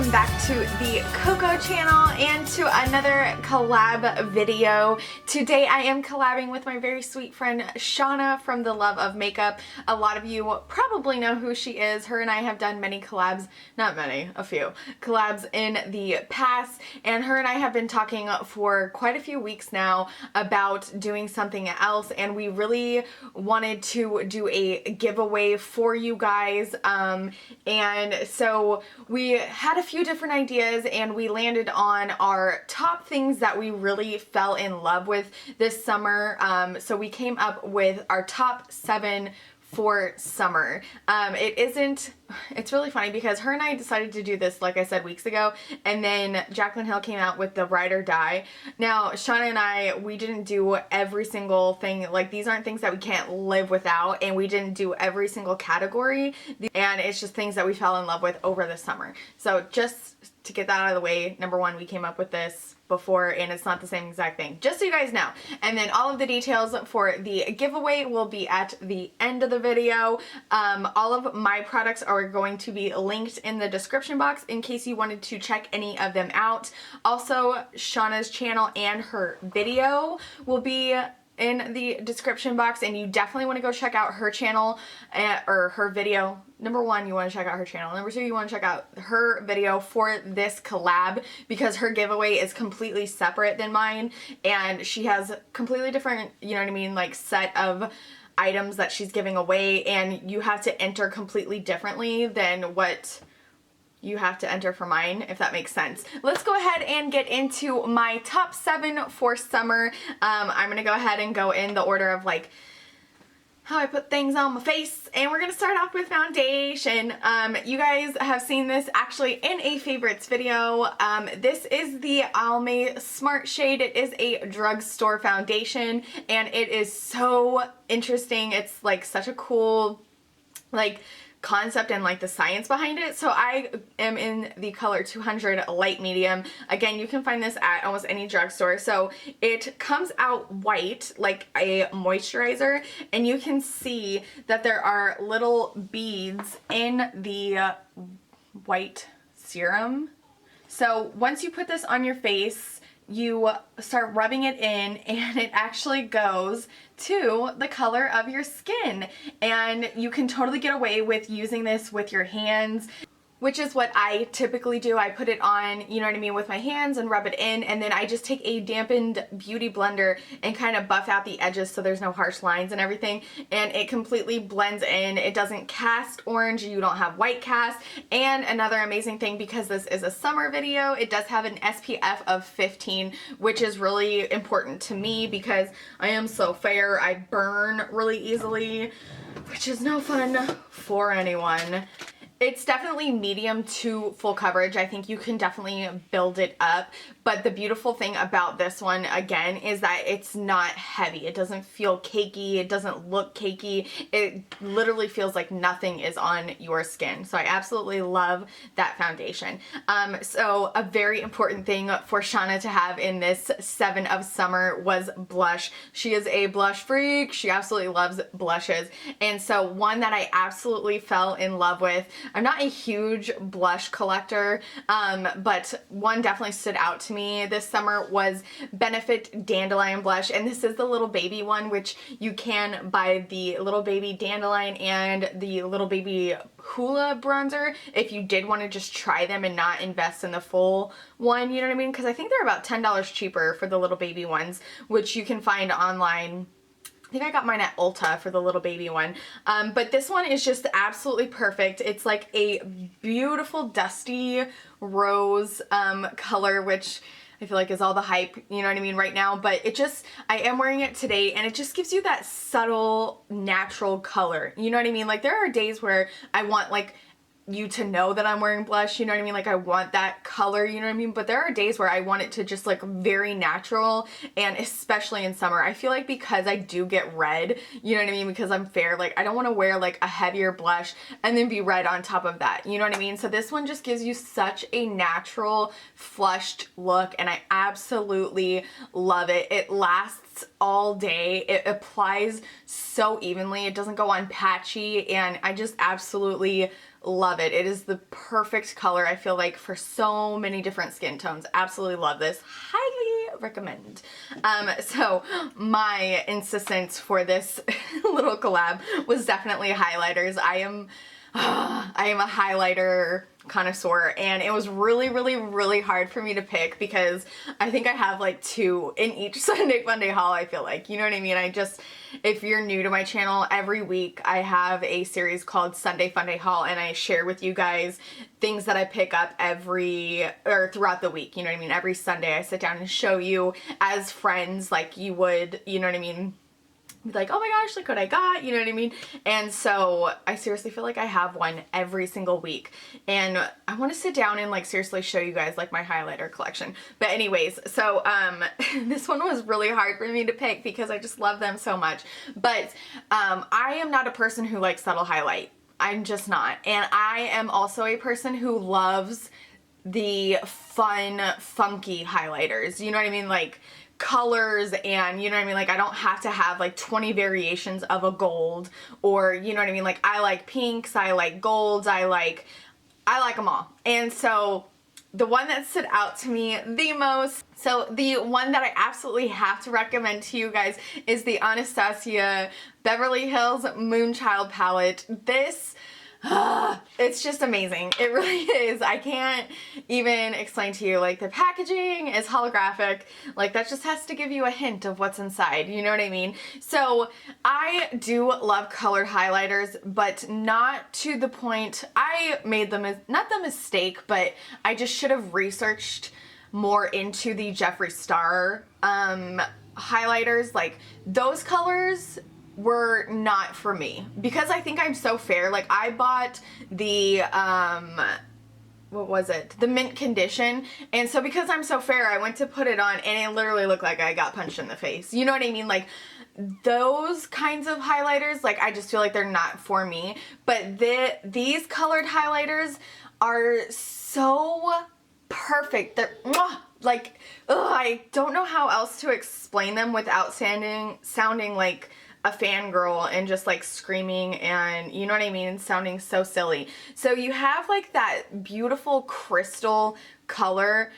welcome back to the Cocco Channel and to another collab video. Today I am collabing with my very sweet friend Shaunna from The Love of Makeup. A lot of you probably know who she is. Her and I have done many collabs, not many, a few collabs in the past, and her and I have been talking for quite a few weeks now about doing something else, and we really wanted to do a giveaway for you guys, and so we had a few different ideas and we landed on our top things that we really fell in love with this summer. So we came up with our top 7 for summer. It's really funny because her and I decided to do this, like I said, weeks ago, and then Jaclyn Hill came out with the Ride or Die. Now, Shaunna and I, we didn't do every single thing. Like, these aren't things that we can't live without, and we didn't do every single category, and it's just things that we fell in love with over the summer. So just to get that out of the way, number one, we came up with this before, and it's not the same exact thing, just so you guys know. And then all of the details for the giveaway will be at the end of the video. All of my products are going to be linked in the description box in case you wanted to check any of them out. Also, Shaunna's channel and her video will be in the description box, and you definitely want to go check out her channel or her video. Number one, you want to check out her channel. Number two, you want to check out her video for this collab because her giveaway is completely separate than mine, and she has completely different, you know what I mean, like set of items that she's giving away, and you have to enter completely differently than what you have to enter for mine, if that makes sense. Let's go ahead and get into my top 7 for summer. I'm gonna go ahead and go in the order of like how I put things on my face, and we're gonna start off with foundation. You guys have seen this actually in a favorites video. This is the Almay Smart Shade. It is a drugstore foundation, and it is so interesting. It's like such a cool like concept and like the science behind it. So I am in the color 200 light medium. Again, you can find this at almost any drugstore. So it comes out white like a moisturizer, and you can see that there are little beads in the white serum. So once you put this on your face, you start rubbing it in, and it actually goes to the color of your skin, and you can totally get away with using this with your hands, which is what I typically do. I put it on, you know what I mean, with my hands and rub it in, and then I just take a dampened beauty blender and kind of buff out the edges so there's no harsh lines and everything, and it completely blends in. It doesn't cast orange, you don't have white cast. And another amazing thing, because this is a summer video, it does have an SPF of 15, which is really important to me because I am so fair. I burn really easily, which is no fun for anyone. It's definitely medium to full coverage. I think you can definitely build it up, but the beautiful thing about this one, again, is that it's not heavy. It doesn't feel cakey. It doesn't look cakey. It literally feels like nothing is on your skin. So I absolutely love that foundation. So a very important thing for Shaunna to have in this 7 of summer was blush. She is a blush freak. She absolutely loves blushes. And so one that I absolutely fell in love with, I'm not a huge blush collector, but one definitely stood out to me this summer was Benefit Dandelion Blush, and this is the little baby one, which you can buy the little baby dandelion and the little baby hula bronzer if you did want to just try them and not invest in the full one, you know what I mean? Because I think they're about $10 cheaper for the little baby ones, which you can find online. I think I got mine at Ulta for the little baby one. But this one is just absolutely perfect. It's like a beautiful dusty rose color, which I feel like is all the hype, you know what I mean, right now. But it just, I am wearing it today, and it just gives you that subtle, natural color. You know what I mean? Like, there are days where I want like you to know that I'm wearing blush, you know what I mean? Like, I want that color, you know what I mean? But there are days where I want it to just like very natural, and especially in summer, I feel like because I do get red, you know what I mean? Because I'm fair, like I don't want to wear like a heavier blush and then be red on top of that, you know what I mean? So this one just gives you such a natural, flushed look, and I absolutely love it. It lasts lasts all day. It applies so evenly. It doesn't go on patchy, and I just absolutely love it. It is the perfect color, I feel like, for so many different skin tones. Absolutely love this. Highly recommend. So my insistence for this little collab was definitely highlighters. I am a highlighter connoisseur, and it was really hard for me to pick because I think I have like 2 in each Sunday Funday haul, I feel like. You know what I mean? If you're new to my channel, every week I have a series called Sunday Funday Haul, and I share with you guys things that I pick up throughout the week. You know what I mean? Every Sunday I sit down and show you as friends, like you would, you know what I mean? Like, oh my gosh, look what I got, you know what I mean? And so I seriously feel like I have one every single week, and I want to sit down and like seriously show you guys like my highlighter collection. But anyways, so this one was really hard for me to pick because I just love them so much. But I am not a person who likes subtle highlight. I'm just not. And I am also a person who loves the fun, funky highlighters. You know what I mean? Like colors, and you know what I mean, like I don't have to have like 20 variations of a gold, or you know what I mean, like I like pinks, I like golds, I like them all. And so the one that stood out to me the most, so the one that I absolutely have to recommend to you guys is the Anastasia Beverly Hills Moonchild palette. This it's just amazing. It really is. I can't even explain to you. Like, the packaging is holographic. Like, that just has to give you a hint of what's inside. You know what I mean? So I do love colored highlighters, but not to the point. I made not the mistake, but I just should have researched more into the Jeffree Star highlighters. Like, those colors were not for me because I think I'm so fair. Like, I bought the what was it, the mint condition, and so because I'm so fair, I went to put it on and it literally looked like I got punched in the face. You know what I mean? Like, those kinds of highlighters, like, I just feel like they're not for me. But these colored highlighters are so perfect. They're like, I don't know how else to explain them without sounding like a fangirl and just like screaming, and you know what I mean, sounding so silly. So you have like that beautiful crystal color,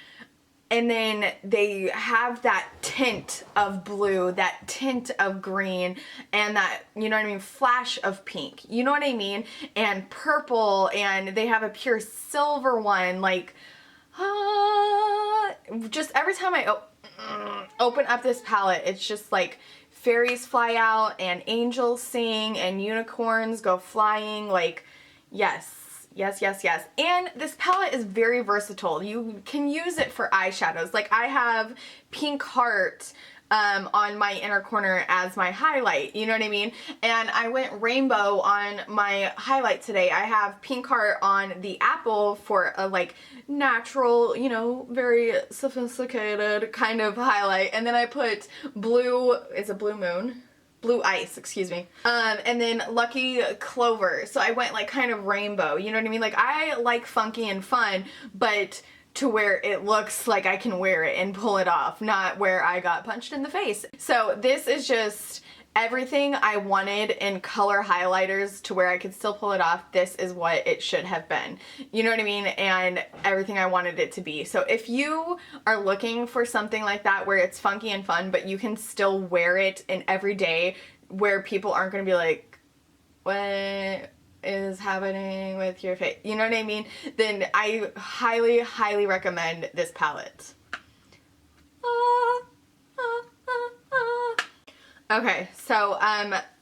and then they have that tint of blue, that tint of green, and that, you know what I mean, flash of pink, you know what I mean, and purple, and they have a pure silver one. Like, just every time I open up this palette, it's just like fairies fly out and angels sing and unicorns go flying. Like, yes. And this palette is very versatile. You can use it for eyeshadows. Like, I have Pink Heart on my inner corner as my highlight, you know what I mean? And I went rainbow on my highlight today. I have Pink Heart on the apple for a like natural, you know, very sophisticated kind of highlight. And then I put blue, it's a blue moon? Blue ice, excuse me. And then Lucky Clover. So I went like kind of rainbow, you know what I mean? Like, I like funky and fun, but to where it looks like I can wear it and pull it off, not where I got punched in the face. So this is just everything I wanted in color highlighters to where I could still pull it off. This is what it should have been. You know what I mean? And everything I wanted it to be. So if you are looking for something like that where it's funky and fun, but you can still wear it in every day where people aren't going to be like, what is happening with your face? You know what I mean? Then I highly recommend this palette. Okay, so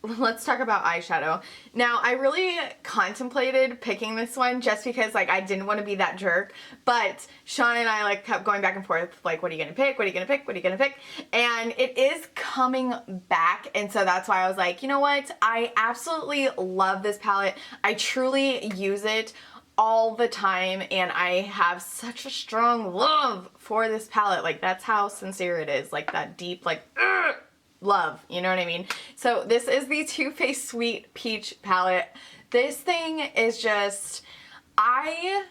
let's talk about eyeshadow. Now, I really contemplated picking this one just because, like, I didn't want to be that jerk, but Shauna and I, like, kept going back and forth, like, what are you gonna pick? What are you gonna pick? What are you gonna pick? And it is coming back, and so that's why I was like, you know what? I absolutely love this palette. I truly use it all the time, and I have such a strong love for this palette. Like, that's how sincere it is. Like, that deep, like, love, you know what I mean? So this is the Too Faced Sweet Peach palette. This thing is just, I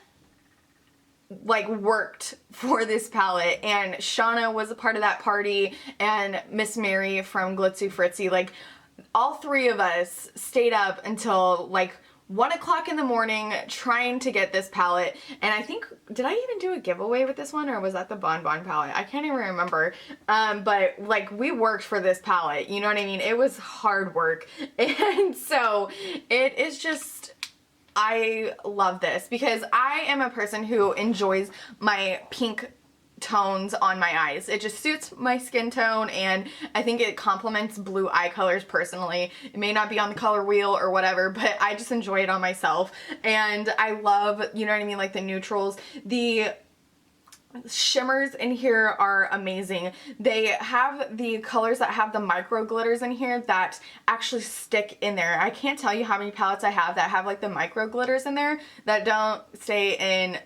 like worked for this palette, and Shauna was a part of that party, and Miss Mary from Glitzy Fritzy, like all three of us stayed up until like 1 o'clock in the morning trying to get this palette. And I think, did I even do a giveaway with this one, or was that the Bon Bon palette? I can't even remember. But like we worked for this palette, you know what I mean? It was hard work. And so it is just, I love this because I am a person who enjoys my pink tones on my eyes. It just suits my skin tone, and I think it complements blue eye colors personally. It may not be on the color wheel or whatever, but I just enjoy it on myself. And I love, you know what I mean, like the neutrals. The shimmers in here are amazing. They have the colors that have the micro glitters in here that actually stick in there. I can't tell you how many palettes I have that have like the micro glitters in there that don't stay in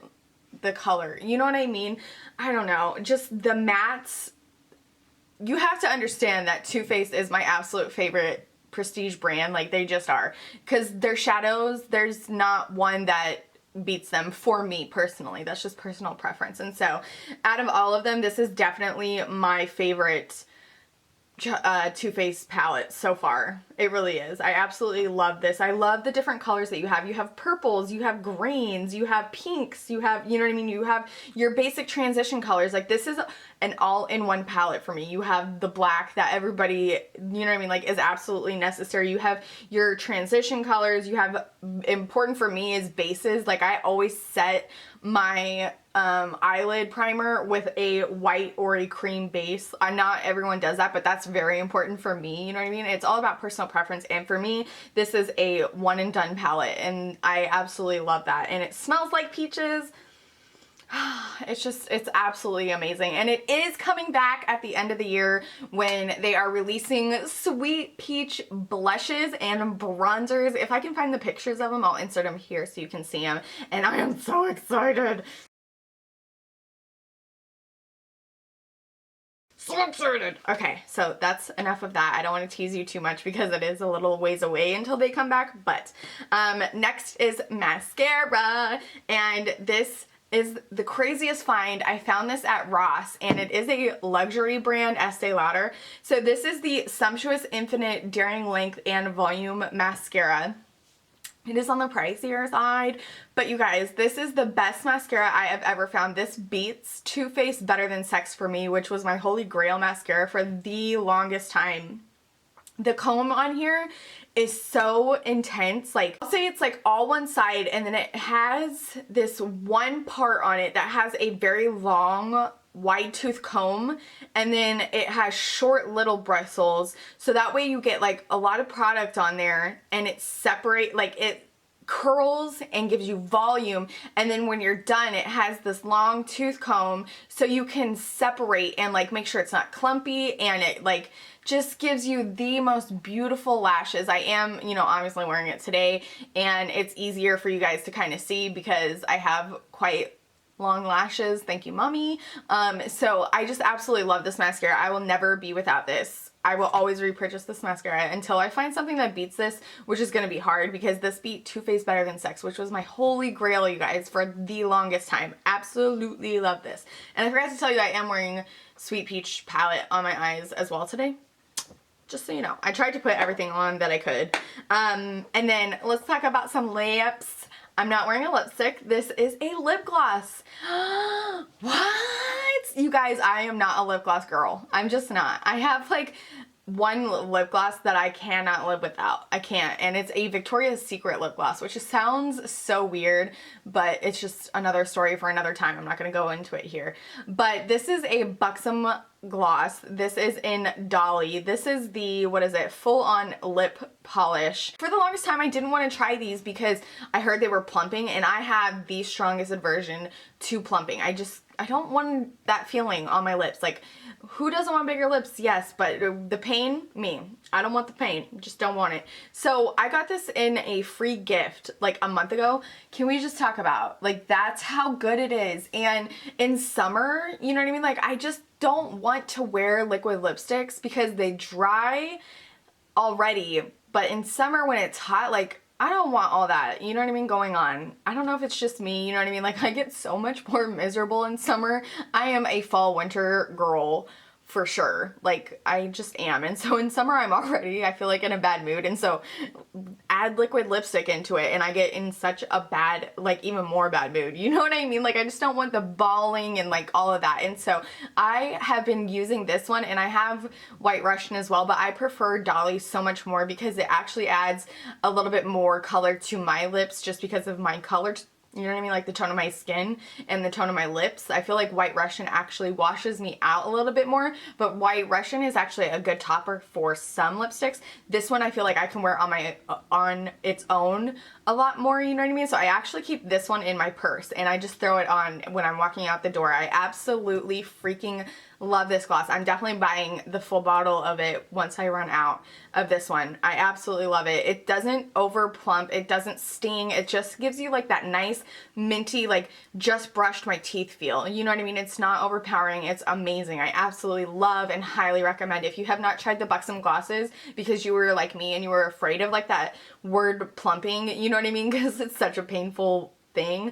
the color. You know what I mean? I don't know. Just the mattes. You have to understand that Too Faced is my absolute favorite prestige brand. Like they just are. Because their shadows, there's not one that beats them for me personally. That's just personal preference. And so out of all of them, this is definitely my favorite Too Faced palette so far. It really is. I absolutely love this. I love the different colors that you have. You have purples, you have greens, you have pinks, you have, you know what I mean? You have your basic transition colors. Like this is an all-in-one palette for me. You have the black that everybody, you know what I mean, like is absolutely necessary. You have your transition colors. You have, important for me is bases. Like I always set my eyelid primer with a white or a cream base. Not everyone does that, but that's very important for me. You know what I mean? It's all about personal preference. And for me, this is a one and done palette, and I absolutely love that. And it smells like peaches. It's just, it's absolutely amazing. And it is coming back at the end of the year when they are releasing sweet peach blushes and bronzers. If I can find the pictures of them, I'll insert them here so you can see them. And I am so excited. So excited. Okay, so that's enough of that. I don't want to tease you too much because it is a little ways away until they come back. But next is mascara, and this is the craziest find. I found this at Ross, and it is a luxury brand, Estee Lauder. So this is the Sumptuous Infinite Daring Length and Volume Mascara. It is on the pricier side, but you guys, this is the best mascara I have ever found. This beats Too Faced Better Than Sex for me, which was my holy grail mascara for the longest time. The comb on here is so intense. Like, I'll say it's like all one side, and then it has this one part on it that has a very long wide tooth comb, and then it has short little bristles, so that way you get like a lot of product on there, and it separate, like it curls and gives you volume. And then when you're done, it has this long tooth comb so you can separate and like make sure it's not clumpy, and it like just gives you the most beautiful lashes. I am, you know, obviously wearing it today, and it's easier for you guys to kind of see because I have quite long lashes. Thank you, mommy. So I just absolutely love this mascara. I will never be without this. I will always repurchase this mascara until I find something that beats this, which is going to be hard because this beat Too Faced Better Than Sex, which was my holy grail, you guys, for the longest time. Absolutely love this. And I forgot to tell you, I am wearing Sweet Peach palette on my eyes as well today. Just so you know, I tried to put everything on that I could. And then let's talk about some lips. I'm not wearing a lipstick. This is a lip gloss. What? You guys, I am not a lip gloss girl. I'm just not. I have like one lip gloss that I cannot live without. I can't. And it's a Victoria's Secret lip gloss, which just sounds so weird, but it's just another story for another time. I'm not going to go into it here. But this is a Buxom gloss. This is in Dolly. This is the, what is it, full on lip polish. For the longest time, I didn't want to try these because I heard they were plumping, and I have the strongest aversion to plumping. I don't want that feeling on my lips. Like, who doesn't want bigger lips? Yes, but the pain, me. I don't want the pain. Just don't want it. So I got this in a free gift like a month ago. Can we just talk about, like, that's how good it is. And in summer, you know what I mean? Like, I just don't want to wear liquid lipsticks because they dry already. But in summer when it's hot, like, I don't want all that, you know what I mean, going on. I don't know if it's just me, you know what I mean? Like, I get so much more miserable in summer. I am a fall winter girl for sure. Like, I just am. And so in summer, I feel like in a bad mood. And so add liquid lipstick into it and I get in such a bad, like even more bad mood. You know what I mean? Like, I just don't want the bawling and like all of that. And so I have been using this one, and I have White Russian as well, but I prefer Dolly so much more because it actually adds a little bit more color to my lips just because of my color. You know what I mean? Like the tone of my skin and the tone of my lips. I feel like White Russian actually washes me out a little bit more, but White Russian is actually a good topper for some lipsticks. This one I feel like I can wear on its own a lot more, you know what I mean? So I actually keep this one in my purse and I just throw it on when I'm walking out the door. I absolutely freaking love this gloss. I'm definitely buying the full bottle of it once I run out of this one. I absolutely love it. It doesn't over plump. It doesn't sting. It just gives you like that nice minty, like just brushed my teeth feel. You know what I mean? It's not overpowering. It's amazing. I absolutely love and highly recommend. If you have not tried the Buxom glosses because you were like me and you were afraid of like that word plumping, you know what I mean? Because it's such a painful thing.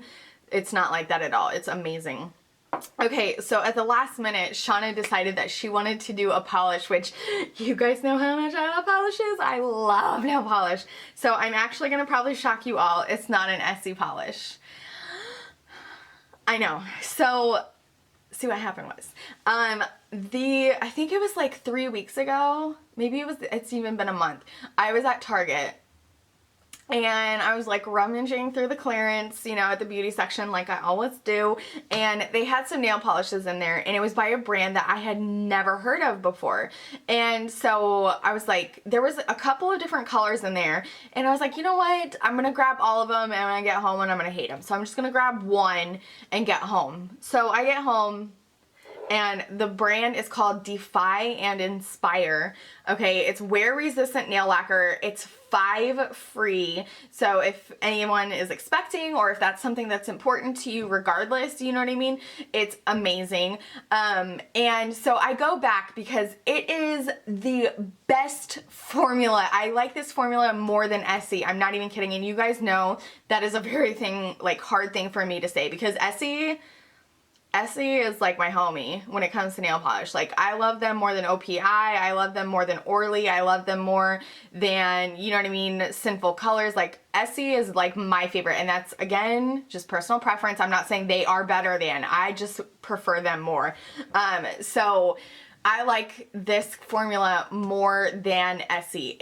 It's not like that at all. It's amazing. Okay, so at the last minute, Shaunna decided that she wanted to do a polish, which you guys know how much I love polishes. I love nail polish. So I'm actually going to probably shock you all. It's not an Essie polish. I know. So see what happened was, I think it was like 3 weeks ago. Maybe it's even been a month. I was at Target. And I was like rummaging through the clearance, you know, at the beauty section like I always do. And they had some nail polishes in there, and it was by a brand that I had never heard of before. And so I was like, there was a couple of different colors in there. And I was like, you know what? I'm going to grab all of them and when I get home and I'm going to hate them. So I'm just going to grab one and get home. So I get home. And the brand is called Defy and Inspire. Okay, it's wear-resistant nail lacquer. It's 5 free. So if anyone is expecting, or if that's something that's important to you regardless, you know what I mean? It's amazing. And so I go back because it is the best formula. I like this formula more than Essie. I'm not even kidding. And you guys know that is a very hard thing for me to say, because Essie is like my homie when it comes to nail polish. Like, I love them more than OPI. I love them more than Orly. I love them more than, you know what I mean, Sinful Colors. Like, Essie is like my favorite, and that's, again, just personal preference. I'm not saying they are better than. I just prefer them more. So I like this formula more than Essie.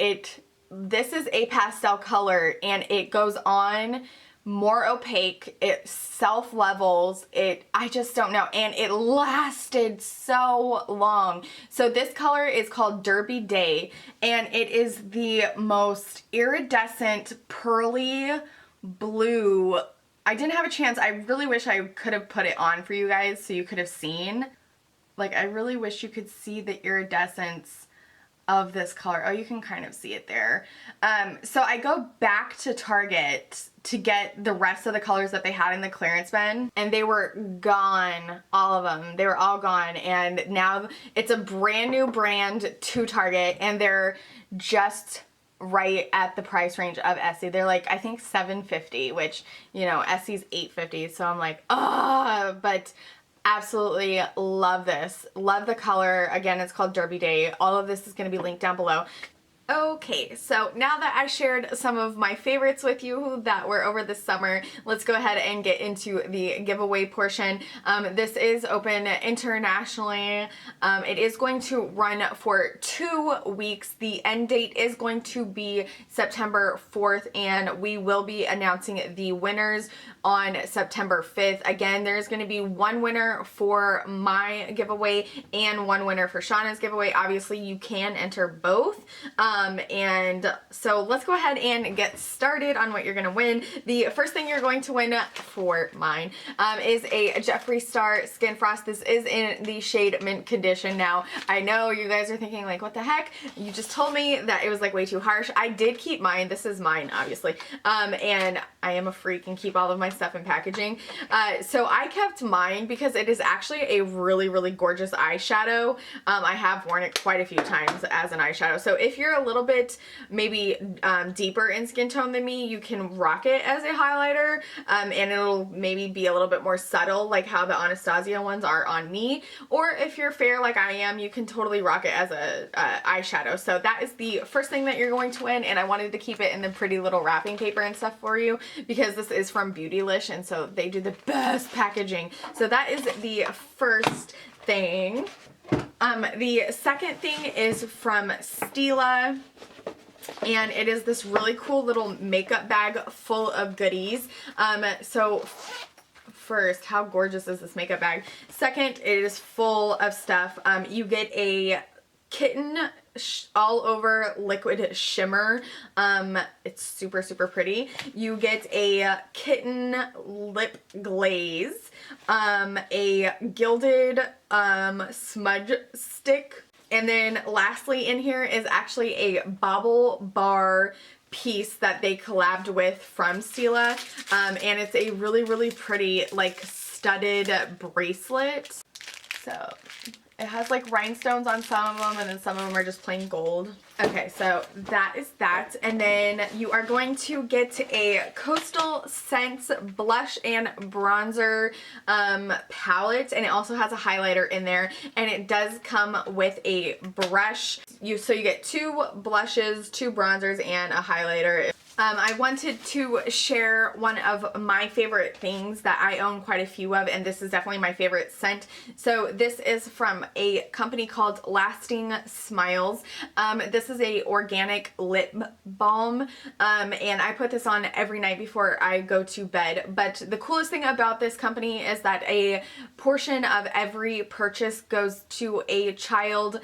This is a pastel color, and it goes on more opaque, it self-levels, I just don't know, and it lasted so long. So this color is called Derby Day, and it is the most iridescent, pearly blue. I didn't have a chance. I really wish I could have put it on for you guys so you could have seen. Like, I really wish you could see the iridescence of this color. Oh, you can kind of see it there. So I go back to Target to get the rest of the colors that they had in the clearance bin, and they were gone, all of them. They were all gone, and now it's a brand new brand to Target, and they're just right at the price range of Essie. They're like, I think $7.50, which, you know, Essie's $8.50, so I'm like, oh, but absolutely love this. Love the color. Again, it's called Derby Day. All of this is going to be linked down below. Okay, so now that I shared some of my favorites with you that were over this summer, let's go ahead and get into the giveaway portion. This is open internationally. It is going to run for 2 weeks. The end date is going to be September 4th, and we will be announcing the winners on September 5th. Again, there's going to be one winner for my giveaway and one winner for Shaunna's giveaway. Obviously, you can enter both. And so let's go ahead and get started on what you're going to win. The first thing you're going to win for mine is a Jeffree Star Skin Frost. This is in the shade Mint Condition. Now, I know you guys are thinking like, what the heck? You just told me that it was like way too harsh. I did keep mine. This is mine, obviously. And I am a freak and keep all of my stuff in packaging. So I kept mine because it is actually a really, really gorgeous eyeshadow. I have worn it quite a few times as an eyeshadow. So if you're little bit maybe deeper in skin tone than me, you can rock it as a highlighter, and it'll maybe be a little bit more subtle like how the Anastasia ones are on me. Or if you're fair like I am, you can totally rock it as a eyeshadow. So that is the first thing that you're going to win, and I wanted to keep it in the pretty little wrapping paper and stuff for you because this is from Beautylish, and so they do the best packaging. So that is the first thing. The second thing is from Stila, and it is this really cool little makeup bag full of goodies. So first, how gorgeous is this makeup bag? Second, it is full of stuff. You get a kitten all over liquid shimmer. It's super, super pretty. You get a kitten lip glaze, a gilded smudge stick, and then lastly in here is actually a bobble bar piece that they collabed with from Stila, and it's a really, really pretty like studded bracelet. So it has like rhinestones on some of them, and then some of them are just plain gold. Okay, so that is that. And then you are going to get a Coastal Scents blush and bronzer palette, and it also has a highlighter in there, and it does come with a brush. So you get 2 blushes, 2 bronzers, and a highlighter. I wanted to share one of my favorite things that I own quite a few of, and this is definitely my favorite scent. So this is from a company called Lasting Smiles. This is a organic lip balm, and I put this on every night before I go to bed. But the coolest thing about this company is that a portion of every purchase goes to a child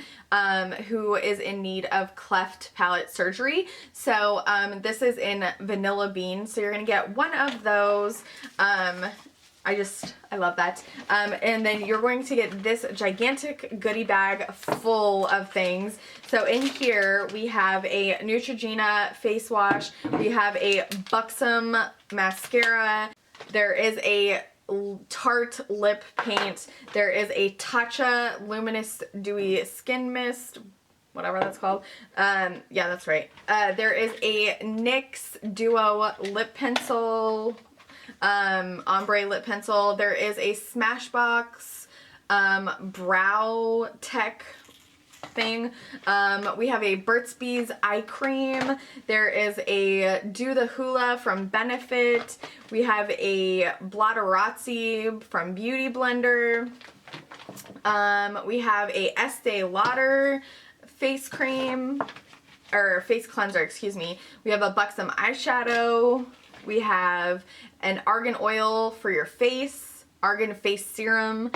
who is in need of cleft palate surgery. So this is in vanilla bean, so you're gonna get one of those. I love that. And then you're going to get this gigantic goodie bag full of things. So in here we have a Neutrogena face wash, we have a Buxom mascara, there is a Tarte lip paint, there is a Tatcha luminous dewy skin mist, whatever that's called. Yeah, that's right. There is a NYX Duo lip pencil, ombre lip pencil. There is a Smashbox brow tech thing. We have a Burt's Bees eye cream. There is a Do the Hula from Benefit. We have a Blotterazzi from Beauty Blender. We have a Estee Lauder face cream, or face cleanser, excuse me. We have a Buxom eyeshadow. We have an argan oil for your face, argan face serum.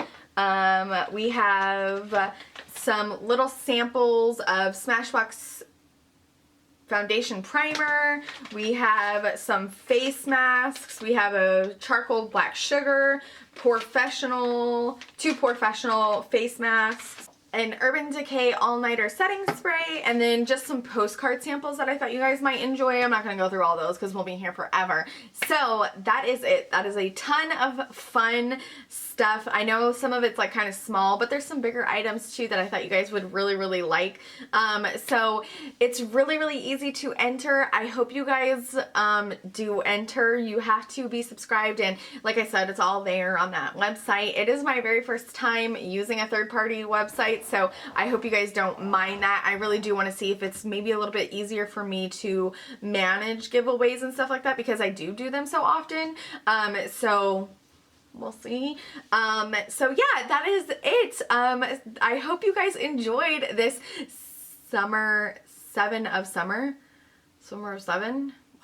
We have some little samples of Smashbox foundation primer. We have some face masks. We have a charcoal black sugar, two professional face masks, an Urban Decay all-nighter setting spray, and then just some postcard samples that I thought you guys might enjoy. I'm not going to go through all those because we'll be here forever. So that is it. That is a ton of fun stuff. I know some of it's like kind of small, but there's some bigger items too that I thought you guys would really, really like. So it's really, really easy to enter. I hope you guys do enter. You have to be subscribed, and like I said, it's all there on that website. It is my very first time using a third-party website, so I hope you guys don't mind that. I really do want to see if it's maybe a little bit easier for me to manage giveaways and stuff like that, because I do them so often. So we'll see. So yeah, that is it. I hope you guys enjoyed this Summer of 7.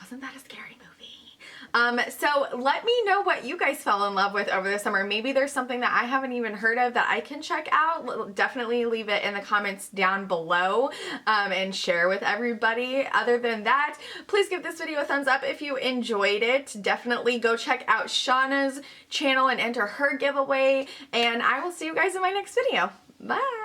Wasn't that a scary movie? So let me know what you guys fell in love with over the summer. Maybe there's something that I haven't even heard of that I can check out. Definitely leave it in the comments down below, and share with everybody. Other than that, please give this video a thumbs up if you enjoyed it. Definitely go check out Shaunna's channel and enter her giveaway, and I will see you guys in my next video. Bye!